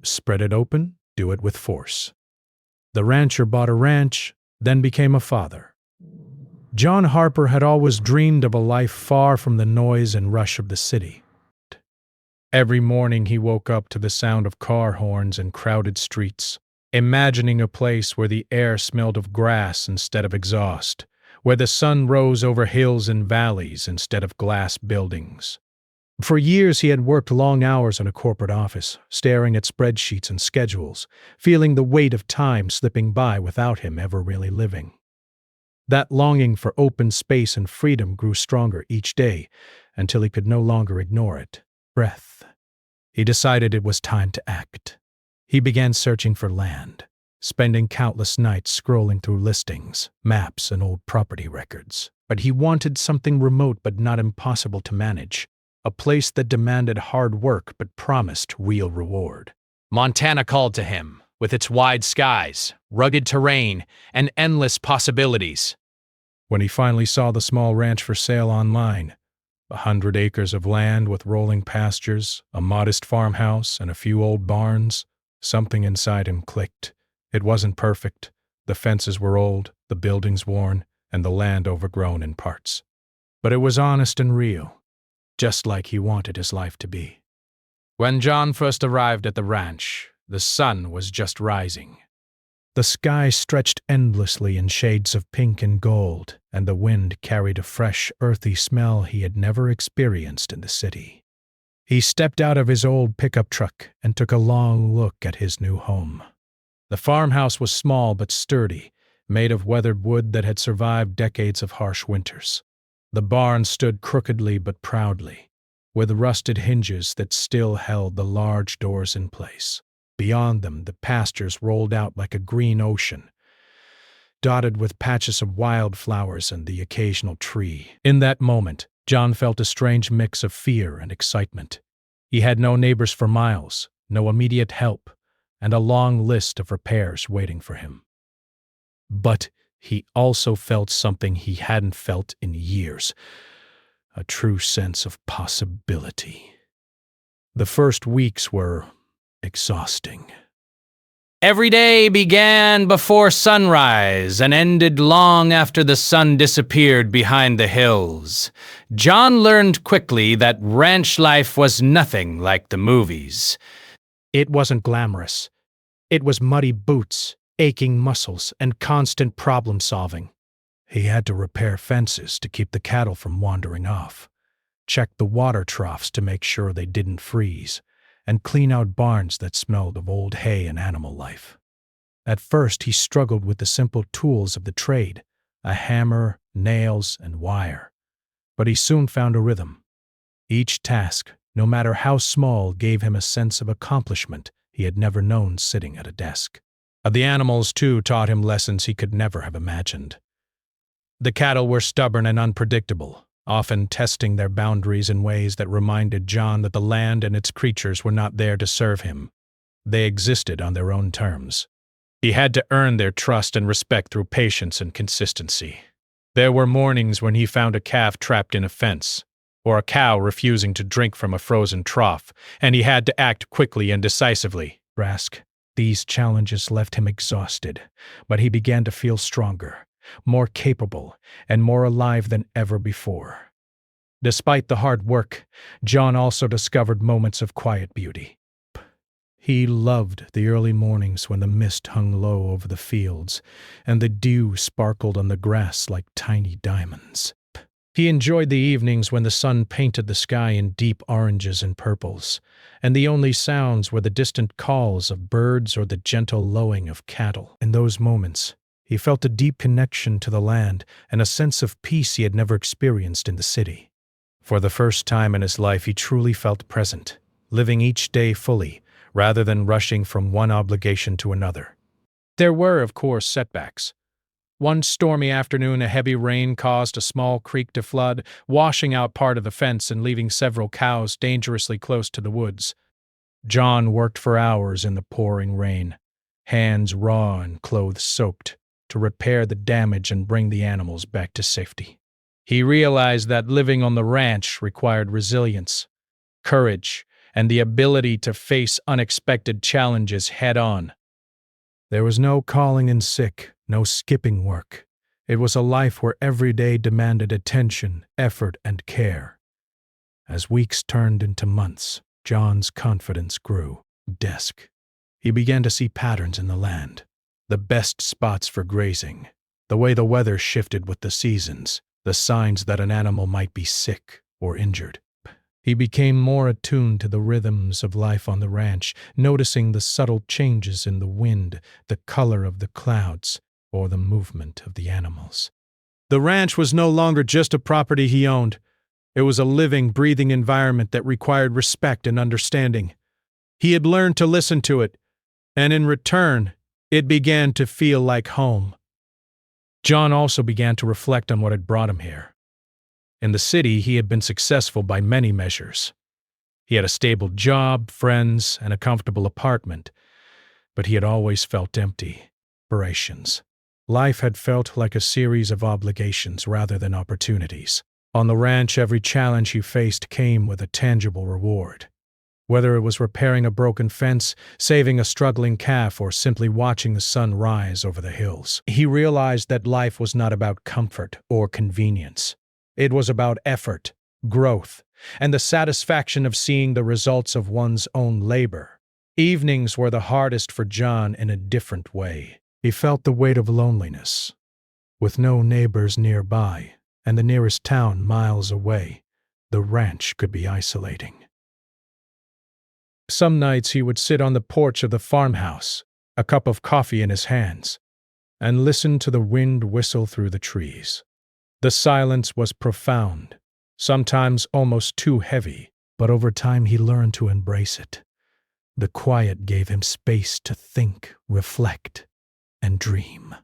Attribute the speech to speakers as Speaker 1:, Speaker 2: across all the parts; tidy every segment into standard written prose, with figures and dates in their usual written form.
Speaker 1: Spread it open, do it with force. The rancher bought a ranch, then became a father. John Harper had always dreamed of a life far from the noise and rush of the city. Every morning he woke up to the sound of car horns and crowded streets, imagining a place where the air smelled of grass instead of exhaust, where the sun rose over hills and valleys instead of glass buildings. For years he had worked long hours in a corporate office, staring at spreadsheets and schedules, feeling the weight of time slipping by without him ever really living. That longing for open space and freedom grew stronger each day until he could no longer ignore it. Breath. He decided it was time to act. He began searching for land, spending countless nights scrolling through listings, maps, and old property records. But he wanted something remote but not impossible to manage, a place that demanded hard work but promised real reward.
Speaker 2: Montana called to him, with its wide skies, rugged terrain, and endless possibilities.
Speaker 1: When he finally saw the small ranch for sale online, 100 acres of land with rolling pastures, a modest farmhouse, and a few old barns, something inside him clicked. It wasn't perfect. The fences were old, the buildings worn, and the land overgrown in parts. But it was honest and real, just like he wanted his life to be.
Speaker 2: When John first arrived at the ranch, the sun was just rising.
Speaker 1: The sky stretched endlessly in shades of pink and gold, and the wind carried a fresh, earthy smell he had never experienced in the city. He stepped out of his old pickup truck and took a long look at his new home. The farmhouse was small but sturdy, made of weathered wood that had survived decades of harsh winters. The barn stood crookedly but proudly, with rusted hinges that still held the large doors in place. Beyond them, the pastures rolled out like a green ocean, dotted with patches of wildflowers and the occasional tree. In that moment, John felt a strange mix of fear and excitement. He had no neighbors for miles, no immediate help, and a long list of repairs waiting for him. But he also felt something he hadn't felt in years, a true sense of possibility. The first weeks were exhausting.
Speaker 2: Every day began before sunrise and ended long after the sun disappeared behind the hills. John learned quickly that ranch life was nothing like the movies.
Speaker 1: It wasn't glamorous. It was muddy boots, aching muscles, and constant problem-solving. He had to repair fences to keep the cattle from wandering off, check the water troughs to make sure they didn't freeze, and clean out barns that smelled of old hay and animal life. At first, he struggled with the simple tools of the trade, a hammer, nails, and wire. But he soon found a rhythm. Each task, no matter how small, gave him a sense of accomplishment he had never known sitting at a desk. The animals, too, taught him lessons he could never have imagined. The cattle were stubborn and unpredictable, often testing their boundaries in ways that reminded John that the land and its creatures were not there to serve him. They existed on their own terms. He had to earn their trust and respect through patience and consistency. There were mornings when he found a calf trapped in a fence, or a cow refusing to drink from a frozen trough, and he had to act quickly and decisively. These challenges left him exhausted, but he began to feel stronger, more capable, and more alive than ever before. Despite the hard work, John also discovered moments of quiet beauty. He loved the early mornings when the mist hung low over the fields and the dew sparkled on the grass like tiny diamonds. He enjoyed the evenings when the sun painted the sky in deep oranges and purples, and the only sounds were the distant calls of birds or the gentle lowing of cattle. In those moments, he felt a deep connection to the land and a sense of peace he had never experienced in the city. For the first time in his life, he truly felt present, living each day fully, rather than rushing from one obligation to another. There were, of course, setbacks. One stormy afternoon, a heavy rain caused a small creek to flood, washing out part of the fence and leaving several cows dangerously close to the woods. John worked for hours in the pouring rain, hands raw and clothes soaked, to repair the damage and bring the animals back to safety. He realized that living on the ranch required resilience, courage, and the ability to face unexpected challenges head-on. There was no calling in sick, no skipping work. It was a life where every day demanded attention, effort, and care. As weeks turned into months, John's confidence grew. Desk. He began to see patterns in the land, the best spots for grazing, the way the weather shifted with the seasons, the signs that an animal might be sick or injured. He became more attuned to the rhythms of life on the ranch, noticing the subtle changes in the wind, the color of the clouds, or the movement of the animals. The ranch was no longer just a property he owned. It was a living, breathing environment that required respect and understanding. He had learned to listen to it, and in return, it began to feel like home. John also began to reflect on what had brought him here. In the city, he had been successful by many measures. He had a stable job, friends, and a comfortable apartment, but he had always felt empty. Aspirations. Life had felt like a series of obligations rather than opportunities. On the ranch, every challenge he faced came with a tangible reward. Whether it was repairing a broken fence, saving a struggling calf, or simply watching the sun rise over the hills, he realized that life was not about comfort or convenience. It was about effort, growth, and the satisfaction of seeing the results of one's own labor. Evenings were the hardest for John in a different way. He felt the weight of loneliness. With no neighbors nearby, and the nearest town miles away, the ranch could be isolating. Some nights he would sit on the porch of the farmhouse, a cup of coffee in his hands, and listen to the wind whistle through the trees. The silence was profound, sometimes almost too heavy, but over time he learned to embrace it. The quiet gave him space to think, reflect, and dream.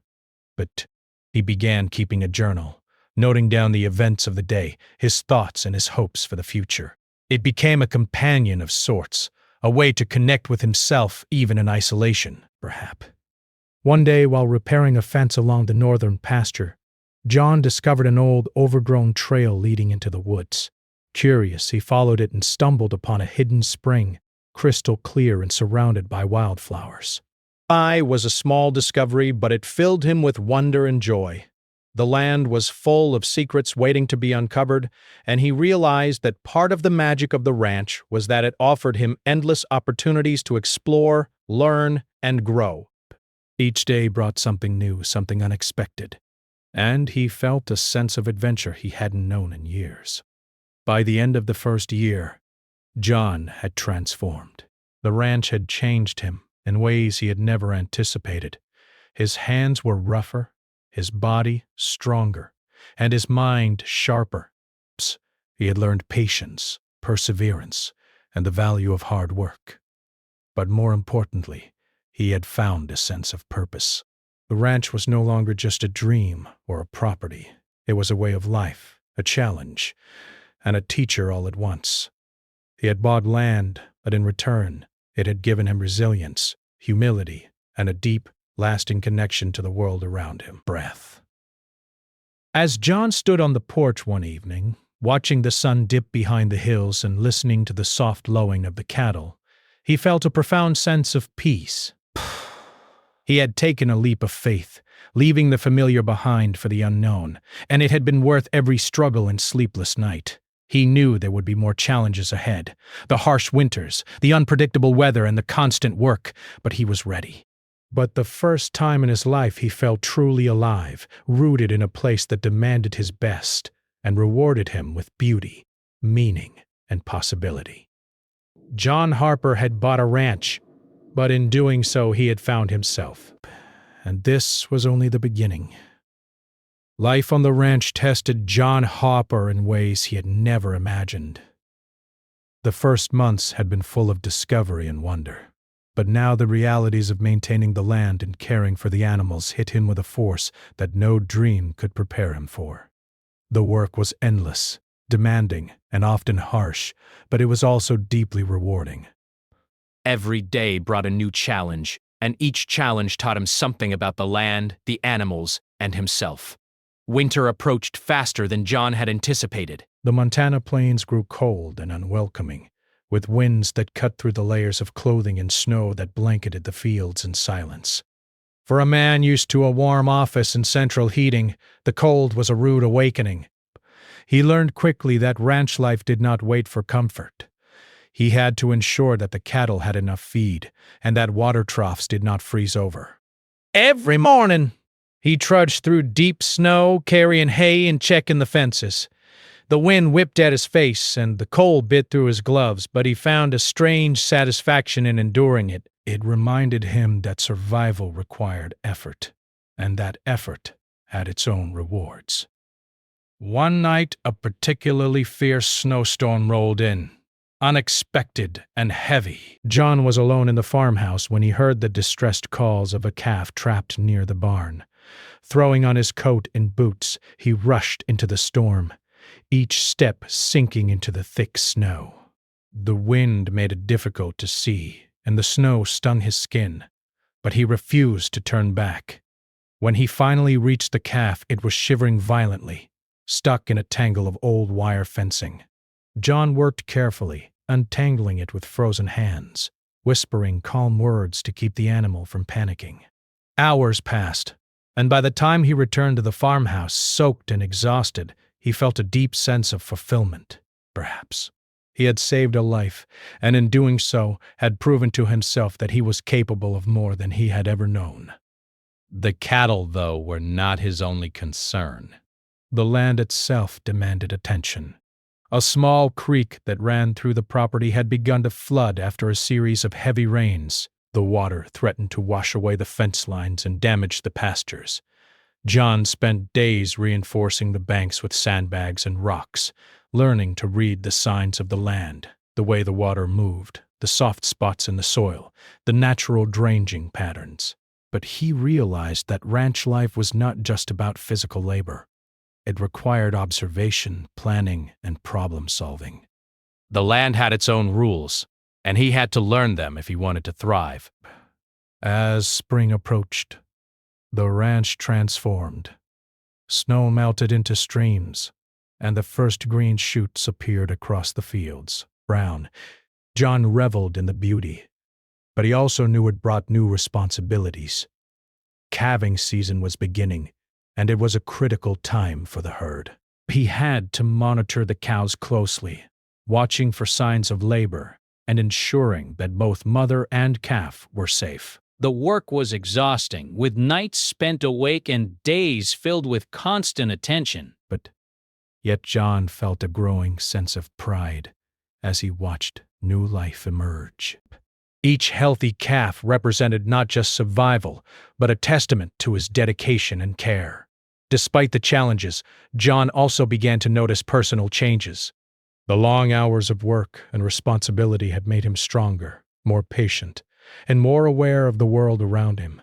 Speaker 1: But he began keeping a journal, noting down the events of the day, his thoughts and his hopes for the future. It became a companion of sorts, a way to connect with himself even in isolation, perhaps. One day, while repairing a fence along the northern pasture, John discovered an old, overgrown trail leading into the woods. Curious, he followed it and stumbled upon a hidden spring, crystal clear and surrounded by wildflowers. It was a small discovery, but it filled him with wonder and joy. The land was full of secrets waiting to be uncovered, and he realized that part of the magic of the ranch was that it offered him endless opportunities to explore, learn, and grow. Each day brought something new, something unexpected, and he felt a sense of adventure he hadn't known in years. By the end of the first year, John had transformed. The ranch had changed him in ways he had never anticipated. His hands were rougher, his body stronger, and his mind sharper. He had learned patience, perseverance, and the value of hard work. But more importantly, he had found a sense of purpose. The ranch was no longer just a dream or a property. It was a way of life, a challenge, and a teacher all at once. He had bought land, but in return, it had given him resilience, humility, and a deep, lasting connection to the world around him. Breath. As John stood on the porch one evening, watching the sun dip behind the hills and listening to the soft lowing of the cattle, he felt a profound sense of peace. He had taken a leap of faith, leaving the familiar behind for the unknown, and it had been worth every struggle and sleepless night. He knew there would be more challenges ahead, the harsh winters, the unpredictable weather, and the constant work, but he was ready. But the first time in his life he felt truly alive, rooted in a place that demanded his best and rewarded him with beauty, meaning, and possibility. John Harper had bought a ranch, but in doing so he had found himself. And this was only the beginning. Life on the ranch tested John Harper in ways he had never imagined. The first months had been full of discovery and wonder, but now the realities of maintaining the land and caring for the animals hit him with a force that no dream could prepare him for. The work was endless, demanding, and often harsh, but it was also deeply rewarding.
Speaker 2: Every day brought a new challenge, and each challenge taught him something about the land, the animals, and himself. Winter approached faster than John had anticipated.
Speaker 1: The Montana plains grew cold and unwelcoming, with winds that cut through the layers of clothing and snow that blanketed the fields in silence. For a man used to a warm office and central heating, the cold was a rude awakening. He learned quickly that ranch life did not wait for comfort. He had to ensure that the cattle had enough feed, and that water troughs did not freeze over. Every morning, he trudged through deep snow, carrying hay and checking the fences. The wind whipped at his face, and the cold bit through his gloves, but he found a strange satisfaction in enduring it. It reminded him that survival required effort, and that effort had its own rewards. One night, a particularly fierce snowstorm rolled in, unexpected and heavy. John was alone in the farmhouse when he heard the distressed calls of a calf trapped near the barn. Throwing on his coat and boots, he rushed into the storm, each step sinking into the thick snow. The wind made it difficult to see, and the snow stung his skin, but he refused to turn back. When he finally reached the calf, it was shivering violently, stuck in a tangle of old wire fencing. John worked carefully, untangling it with frozen hands, whispering calm words to keep the animal from panicking. Hours passed, and by the time he returned to the farmhouse, soaked and exhausted, he felt a deep sense of fulfillment, perhaps. He had saved a life, and in doing so had proven to himself that he was capable of more than he had ever known.
Speaker 2: The cattle, though, were not his only concern.
Speaker 1: The land itself demanded attention. A small creek that ran through the property had begun to flood after a series of heavy rains. The water threatened to wash away the fence lines and damage the pastures. John spent days reinforcing the banks with sandbags and rocks, learning to read the signs of the land, the way the water moved, the soft spots in the soil, the natural drainaging patterns. But he realized that ranch life was not just about physical labor. It required observation, planning, and problem-solving.
Speaker 2: The land had its own rules, and he had to learn them if he wanted to thrive.
Speaker 1: As spring approached, the ranch transformed. Snow melted into streams, and the first green shoots appeared across the fields, brown. John reveled in the beauty, but he also knew it brought new responsibilities. Calving season was beginning, and it was a critical time for the herd. He had to monitor the cows closely, watching for signs of labor and ensuring that both mother and calf were safe.
Speaker 2: The work was exhausting, with nights spent awake and days filled with constant attention.
Speaker 1: But yet John felt a growing sense of pride as he watched new life emerge. Each healthy calf represented not just survival, but a testament to his dedication and care. Despite the challenges, John also began to notice personal changes. The long hours of work and responsibility had made him stronger, more patient, and more aware of the world around him.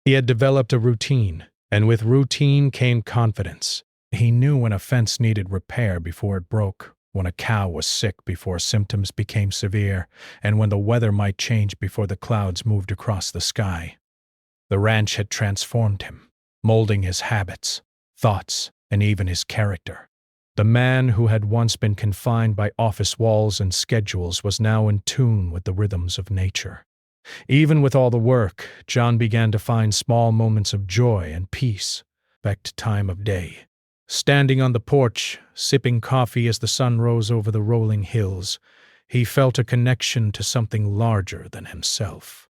Speaker 1: He had developed a routine, and with routine came confidence. He knew when a fence needed repair before it broke, when a cow was sick before symptoms became severe, and when the weather might change before the clouds moved across the sky. The ranch had transformed him, molding his habits, thoughts, and even his character. The man who had once been confined by office walls and schedules was now in tune with the rhythms of nature. Even with all the work, John began to find small moments of joy and peace, back to time of day. Standing on the porch, sipping coffee as the sun rose over the rolling hills, he felt a connection to something larger than himself.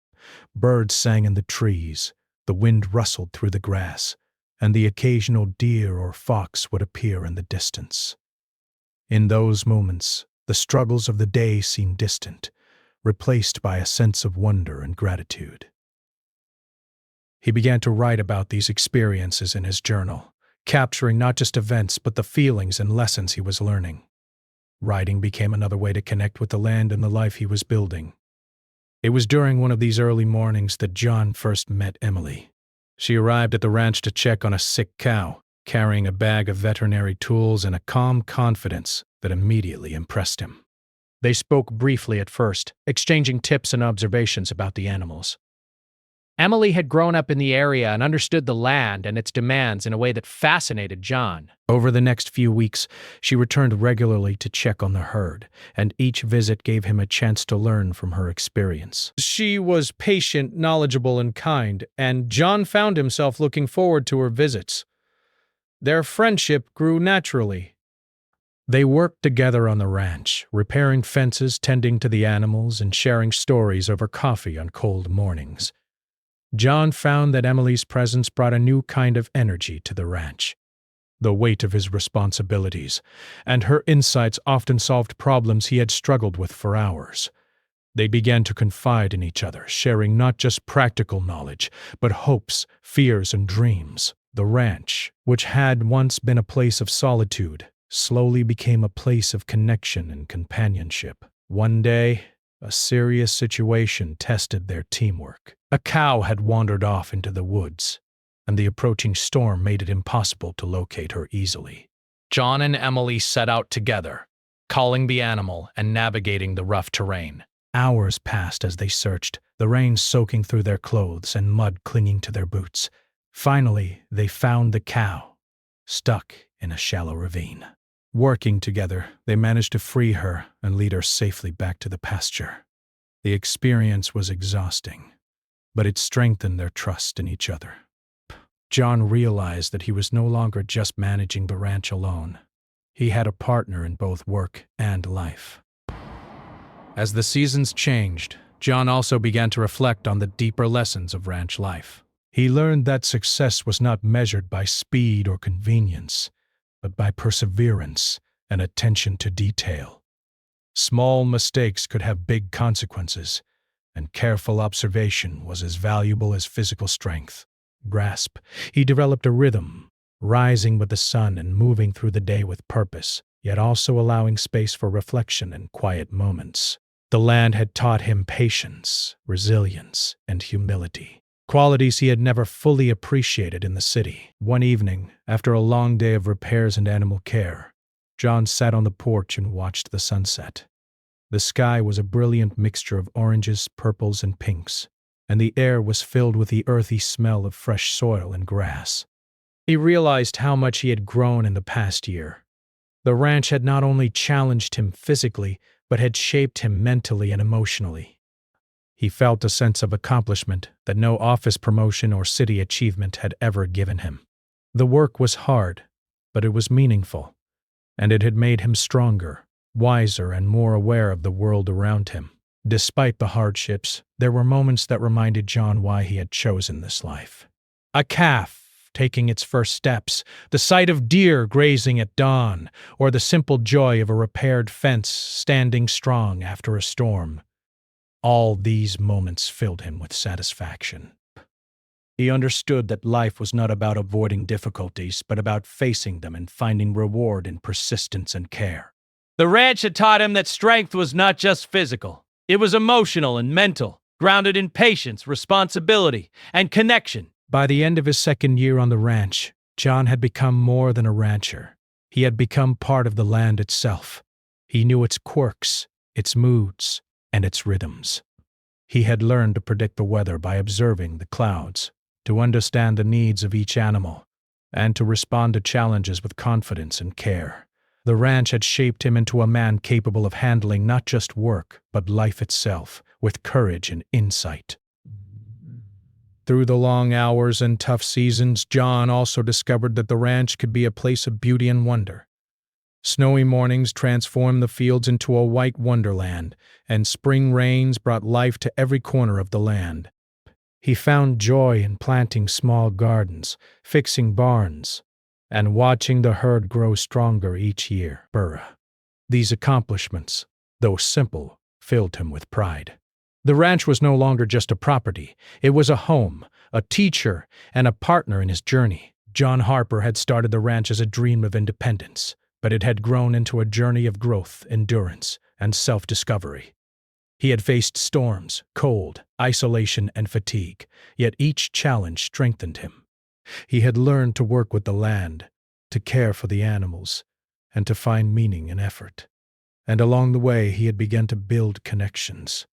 Speaker 1: Birds sang in the trees, the wind rustled through the grass, and the occasional deer or fox would appear in the distance. In those moments, the struggles of the day seemed distant, replaced by a sense of wonder and gratitude. He began to write about these experiences in his journal, capturing not just events but the feelings and lessons he was learning. Writing became another way to connect with the land and the life he was building. It was during one of these early mornings that John first met Emily. She arrived at the ranch to check on a sick cow, carrying a bag of veterinary tools and a calm confidence that immediately impressed him. They spoke briefly at first, exchanging tips and observations about the animals. Emily had grown up in the area and understood the land and its demands in a way that fascinated John. Over the next few weeks, she returned regularly to check on the herd, and each visit gave him a chance to learn from her experience. She was patient, knowledgeable, and kind, and John found himself looking forward to her visits. Their friendship grew naturally. They worked together on the ranch, repairing fences, tending to the animals, and sharing stories over coffee on cold mornings. John found that Emily's presence brought a new kind of energy to the ranch. The weight of his responsibilities, and her insights often solved problems he had struggled with for hours. They began to confide in each other, sharing not just practical knowledge, but hopes, fears, and dreams. The ranch, which had once been a place of solitude, slowly became a place of connection and companionship. One day, a serious situation tested their teamwork. A cow had wandered off into the woods, and the approaching storm made it impossible to locate her easily. John and Emily set out together, calling the animal and navigating the rough terrain. Hours passed as they searched, the rain soaking through their clothes and mud clinging to their boots. Finally, they found the cow, stuck in a shallow ravine. Working together, they managed to free her and lead her safely back to the pasture. The experience was exhausting, but it strengthened their trust in each other. John realized that he was no longer just managing the ranch alone. He had a partner in both work and life. As the seasons changed, John also began to reflect on the deeper lessons of ranch life. He learned that success was not measured by speed or convenience, but by perseverance and attention to detail. Small mistakes could have big consequences, and careful observation was as valuable as physical strength. He developed a rhythm, rising with the sun and moving through the day with purpose, yet also allowing space for reflection and quiet moments. The land had taught him patience, resilience, and humility, qualities he had never fully appreciated in the city. One evening, after a long day of repairs and animal care, John sat on the porch and watched the sunset. The sky was a brilliant mixture of oranges, purples, and pinks, and the air was filled with the earthy smell of fresh soil and grass. He realized how much he had grown in the past year. The ranch had not only challenged him physically, but had shaped him mentally and emotionally. He felt a sense of accomplishment that no office promotion or city achievement had ever given him. The work was hard, but it was meaningful, and it had made him stronger, wiser, and more aware of the world around him. Despite the hardships, there were moments that reminded John why he had chosen this life. A calf taking its first steps, the sight of deer grazing at dawn, or the simple joy of a repaired fence standing strong after a storm. All these moments filled him with satisfaction. He understood that life was not about avoiding difficulties, but about facing them and finding reward in persistence and care. The ranch had taught him that strength was not just physical. It was emotional and mental, grounded in patience, responsibility, and connection. By the end of his second year on the ranch, John had become more than a rancher. He had become part of the land itself. He knew its quirks, its moods, and its rhythms. He had learned to predict the weather by observing the clouds, to understand the needs of each animal, and to respond to challenges with confidence and care. The ranch had shaped him into a man capable of handling not just work, but life itself, with courage and insight. Through the long hours and tough seasons, John also discovered that the ranch could be a place of beauty and wonder. Snowy mornings transformed the fields into a white wonderland, and spring rains brought life to every corner of the land. He found joy in planting small gardens, fixing barns, and watching the herd grow stronger each year. These accomplishments, though simple, filled him with pride. The ranch was no longer just a property. It was a home, a teacher, and a partner in his journey. John Harper had started the ranch as a dream of independence, but it had grown into a journey of growth, endurance, and self-discovery. He had faced storms, cold, isolation, and fatigue, yet each challenge strengthened him. He had learned to work with the land, to care for the animals, and to find meaning in effort. And along the way, he had begun to build connections.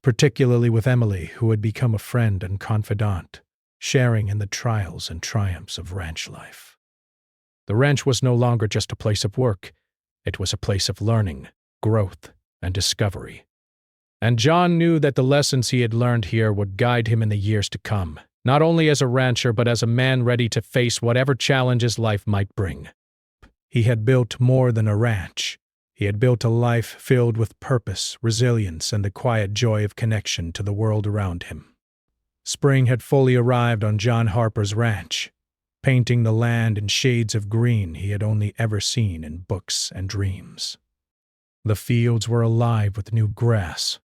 Speaker 1: particularly with Emily, who had become a friend and confidant, sharing in the trials and triumphs of ranch life. The ranch was no longer just a place of work. It was a place of learning, growth, and discovery. And John knew that the lessons he had learned here would guide him in the years to come, not only as a rancher but as a man ready to face whatever challenges life might bring. He had built more than a ranch. He had built a life filled with purpose, resilience, and the quiet joy of connection to the world around him. Spring had fully arrived on John Harper's ranch, painting the land in shades of green he had only ever seen in books and dreams. The fields were alive with new grass.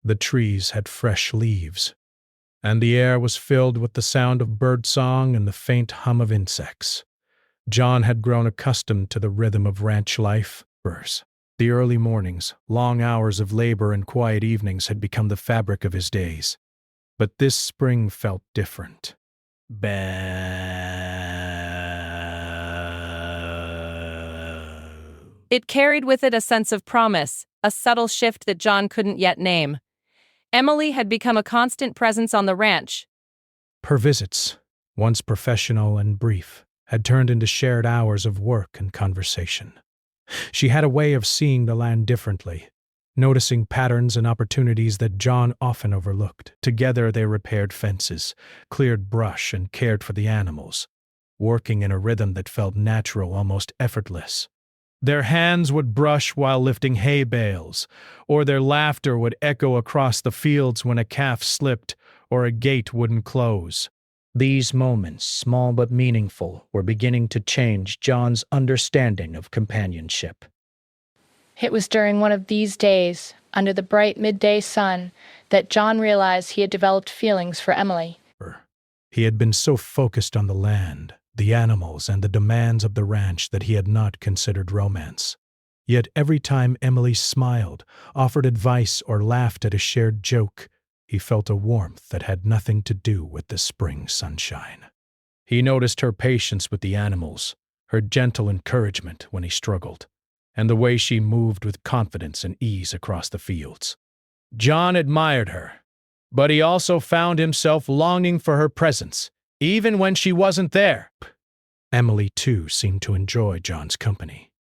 Speaker 1: The trees had fresh leaves, and the air was filled with the sound of birdsong and the faint hum of insects. John had grown accustomed to the rhythm of ranch life. The early mornings, long hours of labor, and quiet evenings had become the fabric of his days. But this spring felt different.
Speaker 3: It carried with it a sense of promise, a subtle shift that John couldn't yet name. Emily had become a constant presence on the ranch.
Speaker 1: Her visits, once professional and brief, had turned into shared hours of work and conversation. She had a way of seeing the land differently, noticing patterns and opportunities that John often overlooked. Together they repaired fences, cleared brush, and cared for the animals, working in a rhythm that felt natural, almost effortless. Their hands would brush while lifting hay bales, or their laughter would echo across the fields when a calf slipped or a gate wouldn't close. These moments, small but meaningful, were beginning to change John's understanding of companionship.
Speaker 4: It was during one of these days, under the bright midday sun, that John realized he had developed feelings for Emily.
Speaker 1: He had been so focused on the land, the animals, and the demands of the ranch that he had not considered romance. Yet every time Emily smiled, offered advice, or laughed at a shared joke, he felt a warmth that had nothing to do with the spring sunshine. He noticed her patience with the animals, her gentle encouragement when he struggled, and the way she moved with confidence and ease across the fields. John admired her, but he also found himself longing for her presence, even when she wasn't there. Emily, too, seemed to enjoy John's company.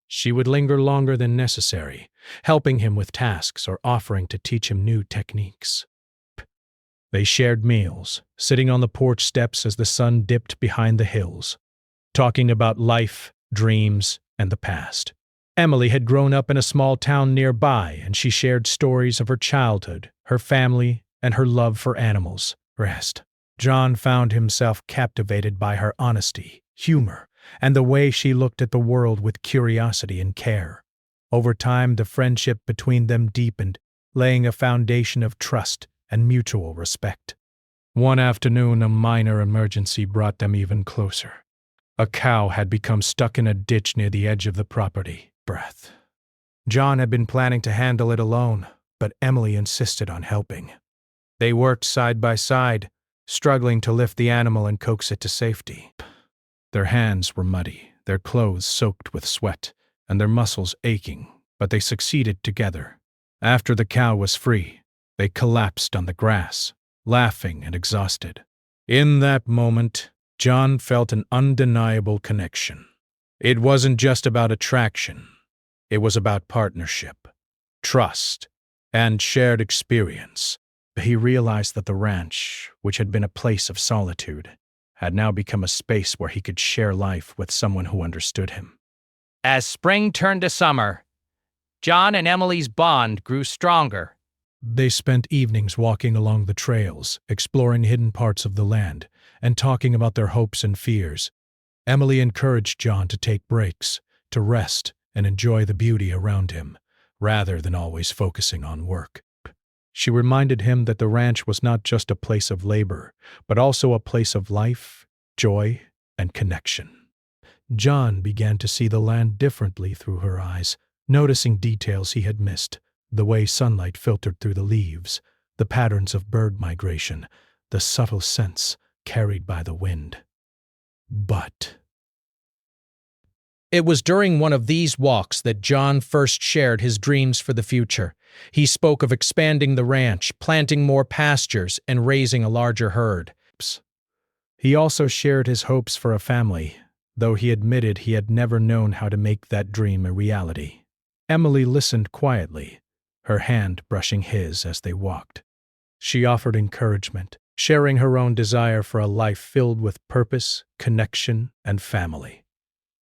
Speaker 1: She would linger longer than necessary, helping him with tasks or offering to teach him new techniques. They shared meals, sitting on the porch steps as the sun dipped behind the hills, talking about life, dreams, and the past. Emily had grown up in a small town nearby, and she shared stories of her childhood, her family, and her love for animals. John found himself captivated by her honesty, humor, and the way she looked at the world with curiosity and care. Over time, the friendship between them deepened, laying a foundation of trust and mutual respect. One afternoon, a minor emergency brought them even closer. A cow had become stuck in a ditch near the edge of the property. John had been planning to handle it alone, but Emily insisted on helping. They worked side by side, struggling to lift the animal and coax it to safety. Their hands were muddy, their clothes soaked with sweat, and their muscles aching, but they succeeded together. After the cow was free, they collapsed on the grass, laughing and exhausted. In that moment, John felt an undeniable connection. It wasn't just about attraction. It was about partnership, trust, and shared experience. He realized that the ranch, which had been a place of solitude, had now become a space where he could share life with someone who understood him.
Speaker 2: As spring turned to summer, John and Emily's bond grew stronger.
Speaker 1: They spent evenings walking along the trails, exploring hidden parts of the land, and talking about their hopes and fears. Emily encouraged John to take breaks, to rest, and enjoy the beauty around him, rather than always focusing on work. She reminded him that the ranch was not just a place of labor, but also a place of life, joy, and connection. John began to see the land differently through her eyes, noticing details he had missed, the way sunlight filtered through the leaves, the patterns of bird migration, the subtle scents carried by the wind. But It was during one of these walks that John first shared his dreams for the future. He spoke of expanding the ranch, planting more pastures, and raising a larger herd. He also shared his hopes for a family, though he admitted he had never known how to make that dream a reality. Emily listened quietly, her hand brushing his as they walked. She offered encouragement, sharing her own desire for a life filled with purpose, connection, and family.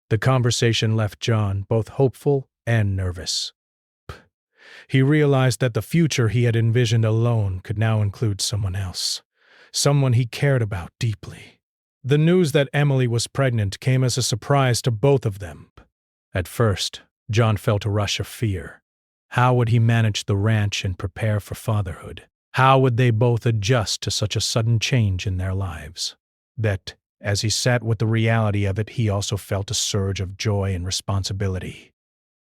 Speaker 1: The conversation left John both hopeful and nervous. He realized that the future he had envisioned alone could now include someone else, someone he cared about deeply. The news that Emily was pregnant came as a surprise to both of them. At first, John felt a rush of fear. How would he manage the ranch and prepare for fatherhood? How would they both adjust to such a sudden change in their lives? But as he sat with the reality of it, he also felt a surge of joy and responsibility.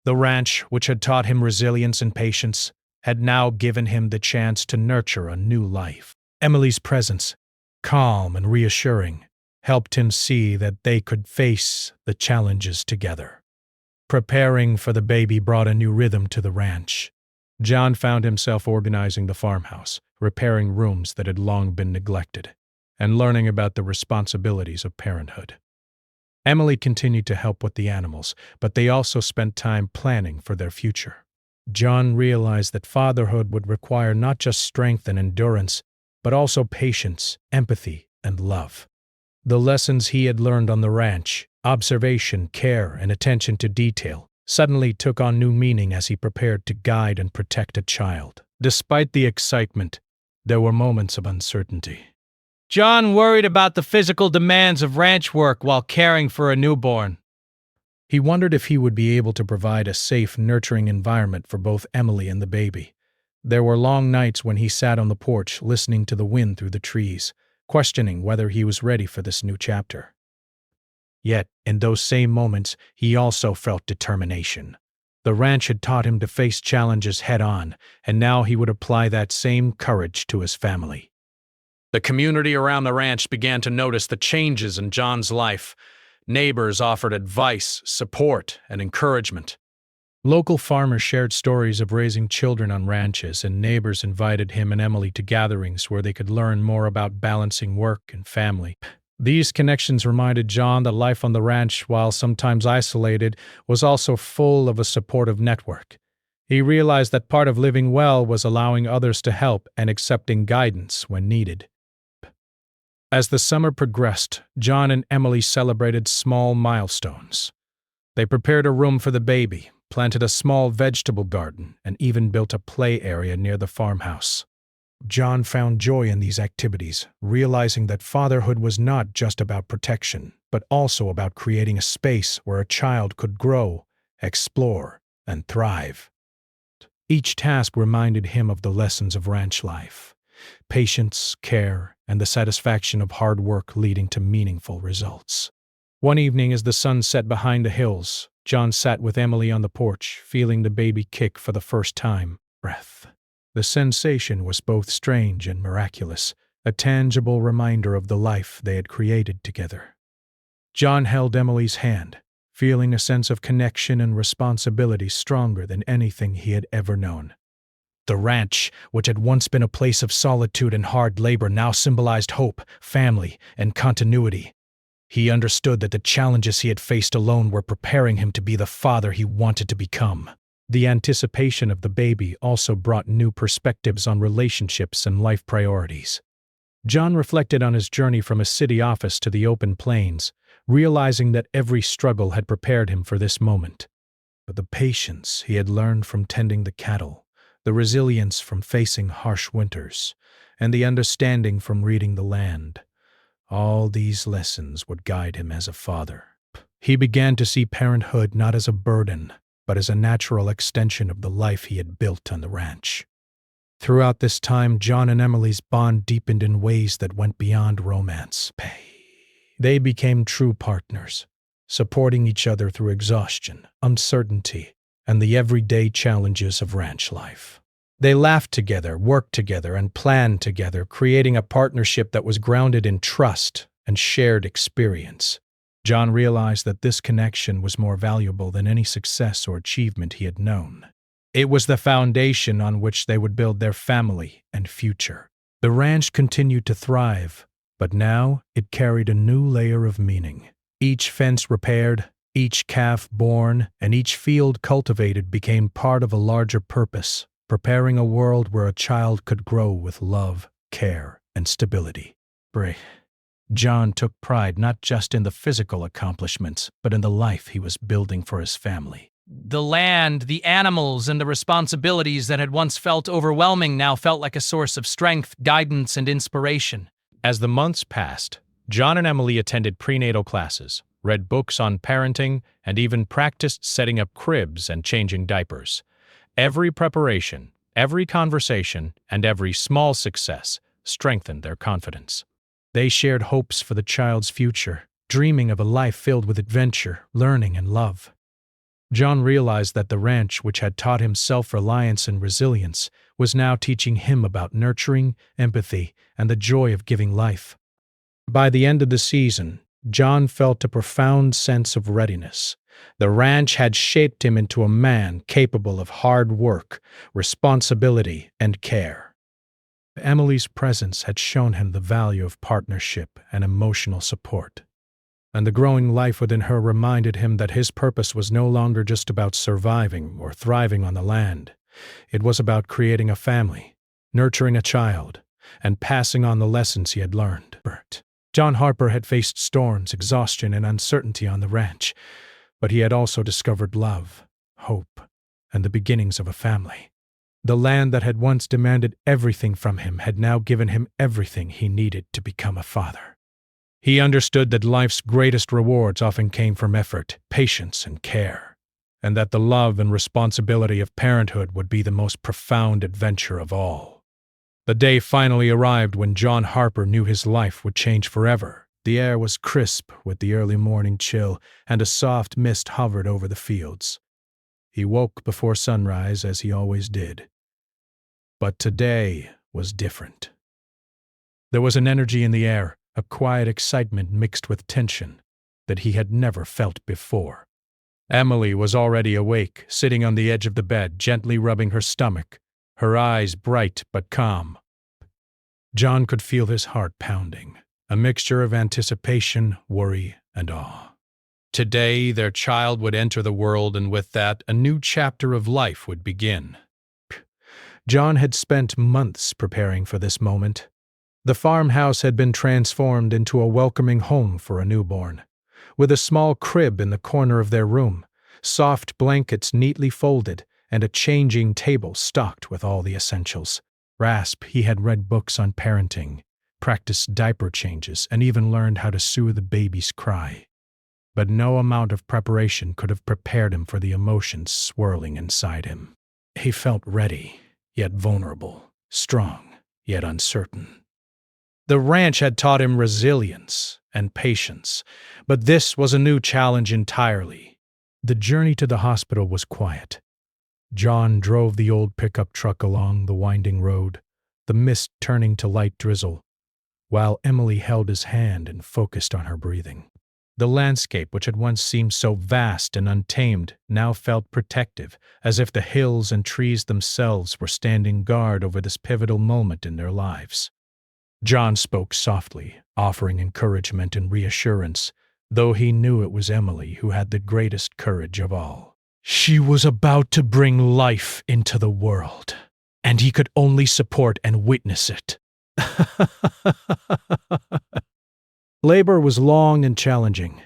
Speaker 1: The ranch, which had taught him resilience and patience, had now given him the chance to nurture a new life. Emily's presence, calm and reassuring, helped him see that they could face the challenges together. Preparing for the baby brought a new rhythm to the ranch. John found himself organizing the farmhouse, repairing rooms that had long been neglected, and learning about the responsibilities of parenthood. Emily continued to help with the animals, but they also spent time planning for their future. John realized that fatherhood would require not just strength and endurance, but also patience, empathy, and love. The lessons he had learned on the ranch, observation, care, and attention to detail, suddenly took on new meaning as he prepared to guide and protect a child. Despite the excitement, there were moments of uncertainty.
Speaker 2: John worried about the physical demands of ranch work while caring for a newborn.
Speaker 1: He wondered if he would be able to provide a safe, nurturing environment for both Emily and the baby. There were long nights when he sat on the porch listening to the wind through the trees, questioning whether he was ready for this new chapter. Yet, in those same moments, he also felt determination. The ranch had taught him to face challenges head-on, and now he would apply that same courage to his family. The community around the ranch began to notice the changes in John's life. Neighbors offered advice, support, and encouragement. Local farmers shared stories of raising children on ranches, and neighbors invited him and Emily to gatherings where they could learn more about balancing work and family. These connections reminded John that life on the ranch, while sometimes isolated, was also full of a supportive network. He realized that part of living well was allowing others to help and accepting guidance when needed. As the summer progressed, John and Emily celebrated small milestones. They prepared a room for the baby, planted a small vegetable garden, and even built a play area near the farmhouse. John found joy in these activities, realizing that fatherhood was not just about protection, but also about creating a space where a child could grow, explore, and thrive. Each task reminded him of the lessons of ranch life: patience, care, and the satisfaction of hard work leading to meaningful results. One evening, as the sun set behind the hills, John sat with Emily on the porch, feeling the baby kick for the first time. Breath. The sensation was both strange and miraculous, a tangible reminder of the life they had created together. John held Emily's hand, feeling a sense of connection and responsibility stronger than anything he had ever known. The ranch, which had once been a place of solitude and hard labor, now symbolized hope, family, and continuity. He understood that the challenges he had faced alone were preparing him to be the father he wanted to become. The anticipation of the baby also brought new perspectives on relationships and life priorities. John reflected on his journey from a city office to the open plains, realizing that every struggle had prepared him for this moment. But the patience he had learned from tending the cattle, the resilience from facing harsh winters, and the understanding from reading the land, all these lessons would guide him as a father. He began to see parenthood not as a burden, but as a natural extension of the life he had built on the ranch. Throughout this time, John and Emily's bond deepened in ways that went beyond romance. They became true partners, supporting each other through exhaustion, uncertainty, and the everyday challenges of ranch life. They laughed together, worked together, and planned together, creating a partnership that was grounded in trust and shared experience. John realized that this connection was more valuable than any success or achievement he had known. It was the foundation on which they would build their family and future. The ranch continued to thrive, but now it carried a new layer of meaning. Each fence repaired, each calf born, and each field cultivated became part of a larger purpose, preparing a world where a child could grow with love, care, and stability. John took pride not just in the physical accomplishments, but in the life he was building for his family.
Speaker 2: The land, the animals, and the responsibilities that had once felt overwhelming now felt like a source of strength, guidance, and inspiration.
Speaker 1: As the months passed, John and Emily attended prenatal classes, read books on parenting, and even practiced setting up cribs and changing diapers. Every preparation, every conversation, and every small success strengthened their confidence. They shared hopes for the child's future, dreaming of a life filled with adventure, learning, and love. John realized that the ranch, which had taught him self-reliance and resilience, was now teaching him about nurturing, empathy, and the joy of giving life. By the end of the season, John felt a profound sense of readiness. The ranch had shaped him into a man capable of hard work, responsibility, and care. Emily's presence had shown him the value of partnership and emotional support. And the growing life within her reminded him that his purpose was no longer just about surviving or thriving on the land. It was about creating a family, nurturing a child, and passing on the lessons he had learned. John Harper had faced storms, exhaustion, and uncertainty on the ranch, but he had also discovered love, hope, and the beginnings of a family. The land that had once demanded everything from him had now given him everything he needed to become a father. He understood that life's greatest rewards often came from effort, patience, and care, and that the love and responsibility of parenthood would be the most profound adventure of all. The day finally arrived when John Harper knew his life would change forever. The air was crisp with the early morning chill, and a soft mist hovered over the fields. He woke before sunrise, as he always did. But today was different. There was an energy in the air, a quiet excitement mixed with tension that he had never felt before. Emily was already awake, sitting on the edge of the bed, gently rubbing her stomach, her eyes bright but calm. John could feel his heart pounding, a mixture of anticipation, worry, and awe. Today, their child would enter the world, and with that, a new chapter of life would begin. John had spent months preparing for this moment. The farmhouse had been transformed into a welcoming home for a newborn. With a small crib in the corner of their room, soft blankets neatly folded, and a changing table stocked with all the essentials. He had read books on parenting, practiced diaper changes, and even learned how to soothe a baby's cry. But no amount of preparation could have prepared him for the emotions swirling inside him. He felt ready, yet vulnerable, strong, yet uncertain. The ranch had taught him resilience and patience, but this was a new challenge entirely. The journey to the hospital was quiet. John drove the old pickup truck along the winding road, the mist turning to light drizzle, while Emily held his hand and focused on her breathing. The landscape, which had once seemed so vast and untamed, now felt protective, as if the hills and trees themselves were standing guard over this pivotal moment in their lives. John spoke softly, offering encouragement and reassurance, though he knew it was Emily who had the greatest courage of all. She was about to bring life into the world, and he could only support and witness it. Labor was long and challenging.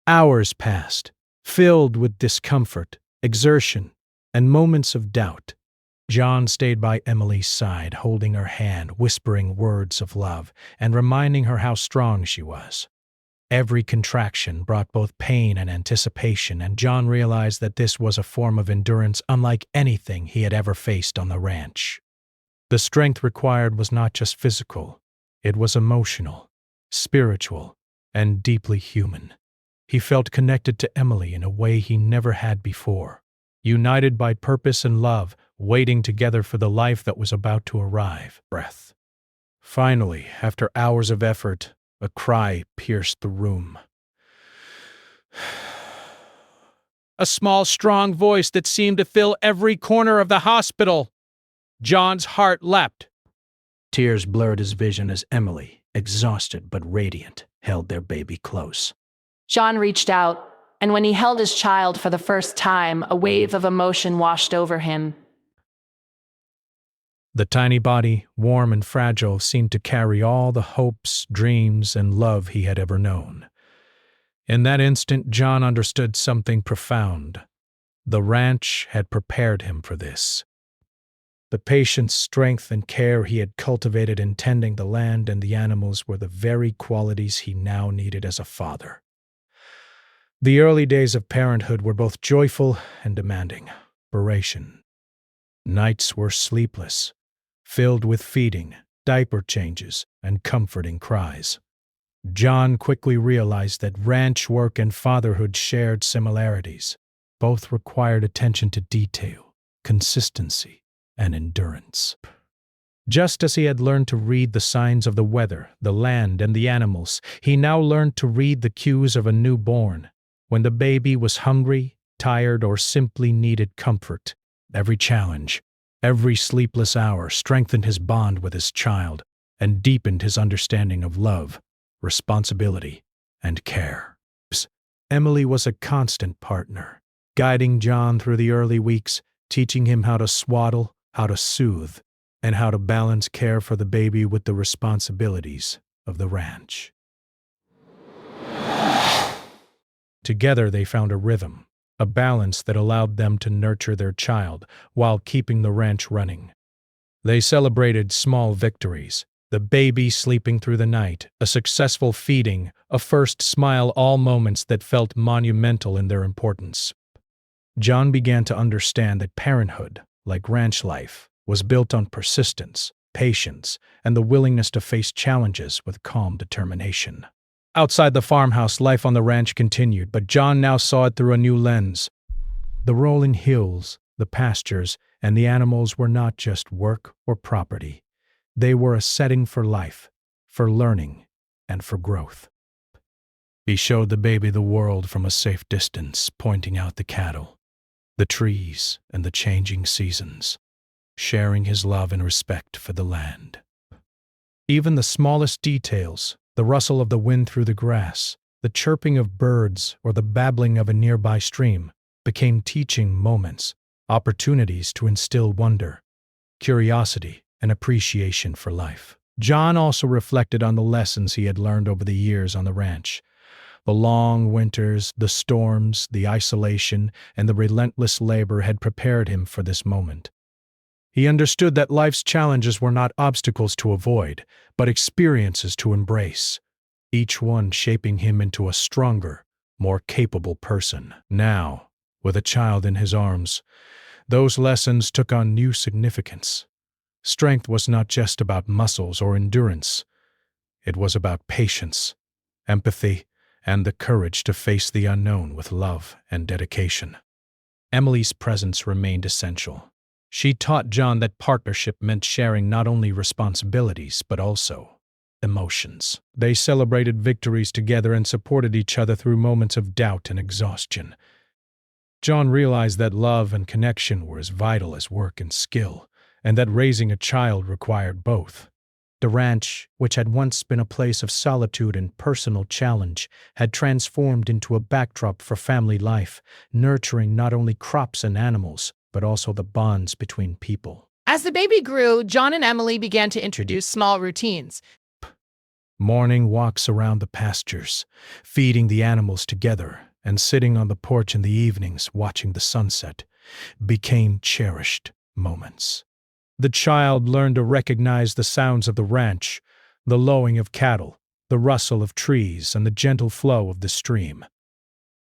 Speaker 1: Hours passed, filled with discomfort, exertion, and moments of doubt. John stayed by Emily's side, holding her hand, whispering words of love, and reminding her how strong she was. Every contraction brought both pain and anticipation, and John realized that this was a form of endurance unlike anything he had ever faced on the ranch. The strength required was not just physical, it was emotional, spiritual, and deeply human. He felt connected to Emily in a way he never had before, united by purpose and love, waiting together for the life that was about to arrive. Finally, after hours of effort, a cry pierced the room. A small, strong voice that seemed to fill every corner of the hospital. John's heart leapt. Tears blurred his vision as Emily, exhausted but radiant, held their baby close.
Speaker 5: John reached out, and when he held his child for the first time, a wave of emotion washed over him.
Speaker 1: The tiny body, warm and fragile, seemed to carry all the hopes, dreams, and love he had ever known. In that instant, John understood something profound. The ranch had prepared him for this. The patience, strength, and care he had cultivated in tending the land and the animals were the very qualities he now needed as a father. The early days of parenthood were both joyful and demanding. Duration. Nights were sleepless, filled with feeding, diaper changes, and comforting cries. John quickly realized that ranch work and fatherhood shared similarities. Both required attention to detail, consistency, and endurance. Just as he had learned to read the signs of the weather, the land, and the animals, he now learned to read the cues of a newborn. When the baby was hungry, tired, or simply needed comfort, every challenge, every sleepless hour strengthened his bond with his child and deepened his understanding of love, responsibility, and care. Emily was a constant partner, guiding John through the early weeks, teaching him how to swaddle, how to soothe, and how to balance care for the baby with the responsibilities of the ranch. Together they found a rhythm, a balance that allowed them to nurture their child while keeping the ranch running. They celebrated small victories, the baby sleeping through the night, a successful feeding, a first smile, all moments that felt monumental in their importance. John began to understand that parenthood, like ranch life, was built on persistence, patience, and the willingness to face challenges with calm determination. Outside the farmhouse, life on the ranch continued, but John now saw it through a new lens. The rolling hills, the pastures, and the animals were not just work or property. They were a setting for life, for learning, and for growth. He showed the baby the world from a safe distance, pointing out the cattle, the trees, and the changing seasons, sharing his love and respect for the land. Even the smallest details, the rustle of the wind through the grass, the chirping of birds, or the babbling of a nearby stream, became teaching moments, opportunities to instill wonder, curiosity, and appreciation for life. John also reflected on the lessons he had learned over the years on the ranch. The long winters, the storms, the isolation, and the relentless labor had prepared him for this moment. He understood that life's challenges were not obstacles to avoid, but experiences to embrace, each one shaping him into a stronger, more capable person. Now, with a child in his arms, those lessons took on new significance. Strength was not just about muscles or endurance. It was about patience, empathy, and the courage to face the unknown with love and dedication. Emily's presence remained essential. She taught John that partnership meant sharing not only responsibilities, but also emotions. They celebrated victories together and supported each other through moments of doubt and exhaustion. John realized that love and connection were as vital as work and skill, and that raising a child required both. The ranch, which had once been a place of solitude and personal challenge, had transformed into a backdrop for family life, nurturing not only crops and animals, but also the bonds between people.
Speaker 6: As the baby grew, John and Emily began to introduce small routines.
Speaker 1: Morning walks around the pastures, feeding the animals together, and sitting on the porch in the evenings watching the sunset, became cherished moments. The child learned to recognize the sounds of the ranch, the lowing of cattle, the rustle of trees, and the gentle flow of the stream.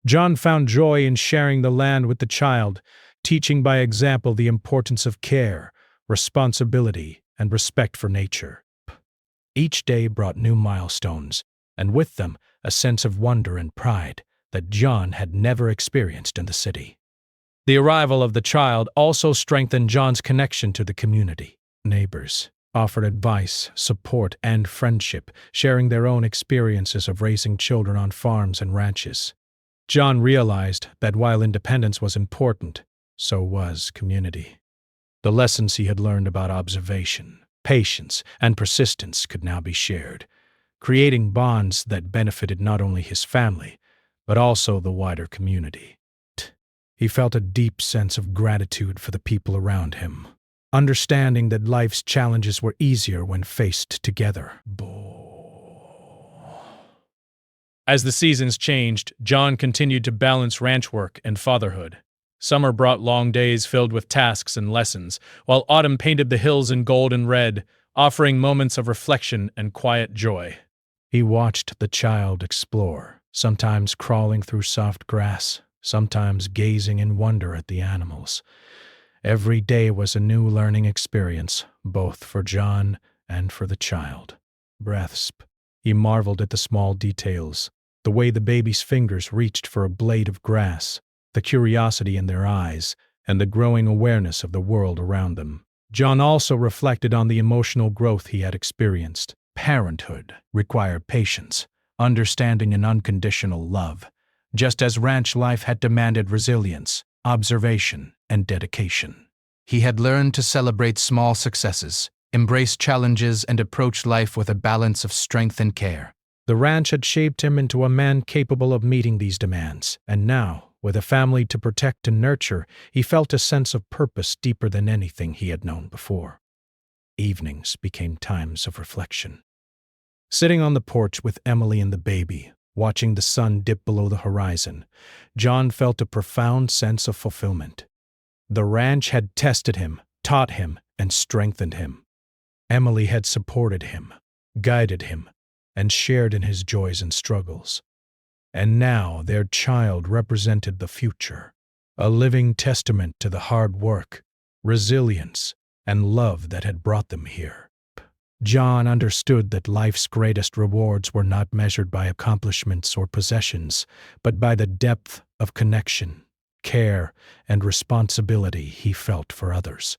Speaker 1: John found joy in sharing the land with the child, teaching by example the importance of care, responsibility, and respect for nature. Each day brought new milestones, and with them a sense of wonder and pride that John had never experienced in the city. The arrival of the child also strengthened John's connection to the community. Neighbors offered advice, support, and friendship, sharing their own experiences of raising children on farms and ranches. John realized that while independence was important, so was community. The lessons he had learned about observation, patience, and persistence could now be shared, creating bonds that benefited not only his family, but also the wider community. He felt a deep sense of gratitude for the people around him, understanding that life's challenges were easier when faced together.
Speaker 7: As the seasons changed, John continued to balance ranch work and fatherhood. Summer brought long days filled with tasks and lessons, while autumn painted the hills in gold and red, offering moments of reflection and quiet joy.
Speaker 1: He watched the child explore, sometimes crawling through soft grass, sometimes gazing in wonder at the animals. Every day was a new learning experience, both for John and for the child. Breaths. He marveled at the small details, the way the baby's fingers reached for a blade of grass, the curiosity in their eyes, and the growing awareness of the world around them. John also reflected on the emotional growth he had experienced. Parenthood required patience, understanding, and unconditional love, just as ranch life had demanded resilience, observation, and dedication. He had learned to celebrate small successes, embrace challenges, and approach life with a balance of strength and care. The ranch had shaped him into a man capable of meeting these demands, and now, with a family to protect and nurture, he felt a sense of purpose deeper than anything he had known before. Evenings became times of reflection. Sitting on the porch with Emily and the baby, watching the sun dip below the horizon, John felt a profound sense of fulfillment. The ranch had tested him, taught him, and strengthened him. Emily had supported him, guided him, and shared in his joys and struggles. And now their child represented the future, a living testament to the hard work, resilience, and love that had brought them here. John understood that life's greatest rewards were not measured by accomplishments or possessions, but by the depth of connection, care, and responsibility he felt for others.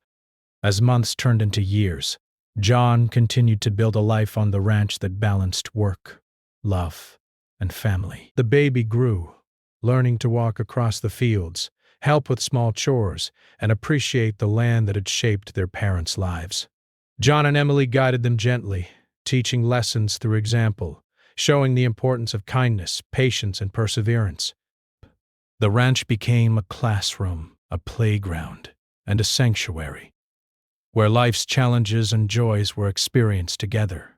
Speaker 1: As months turned into years, John continued to build a life on the ranch that balanced work, love, and family. The baby grew, learning to walk across the fields, help with small chores, and appreciate the land that had shaped their parents' lives. John and Emily guided them gently, teaching lessons through example, showing the importance of kindness, patience, and perseverance. The ranch became a classroom, a playground, and a sanctuary, where life's challenges and joys were experienced together.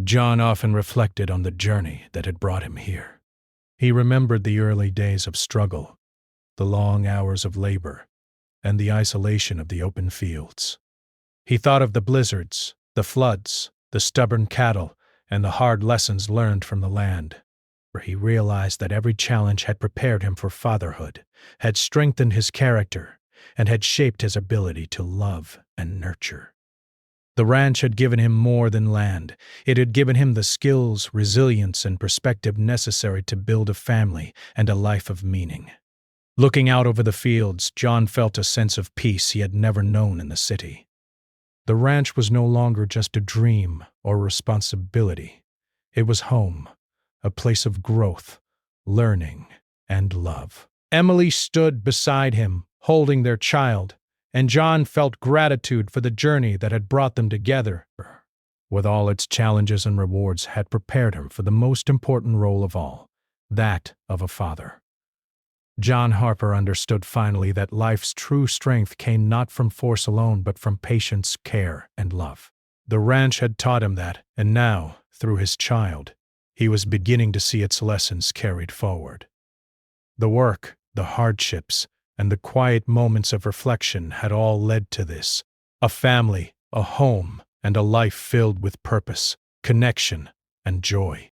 Speaker 1: John often reflected on the journey that had brought him here. He remembered the early days of struggle, the long hours of labor, and the isolation of the open fields. He thought of the blizzards, the floods, the stubborn cattle, and the hard lessons learned from the land. He realized that every challenge had prepared him for fatherhood, had strengthened his character, and had shaped his ability to love and nurture. The ranch had given him more than land. It had given him the skills, resilience, and perspective necessary to build a family and a life of meaning. Looking out over the fields, John felt a sense of peace he had never known in the city. The ranch was no longer just a dream or responsibility. It was home, a place of growth, learning, and love. Emily stood beside him, holding their child, and John felt gratitude for the journey that had brought them together. With all its challenges and rewards, had prepared him for the most important role of all, that of a father. John Harper understood finally that life's true strength came not from force alone, but from patience, care, and love. The ranch had taught him that, and now, through his child, he was beginning to see its lessons carried forward. The work, the hardships, and the quiet moments of reflection had all led to this: a family, a home, and a life filled with purpose, connection, and joy.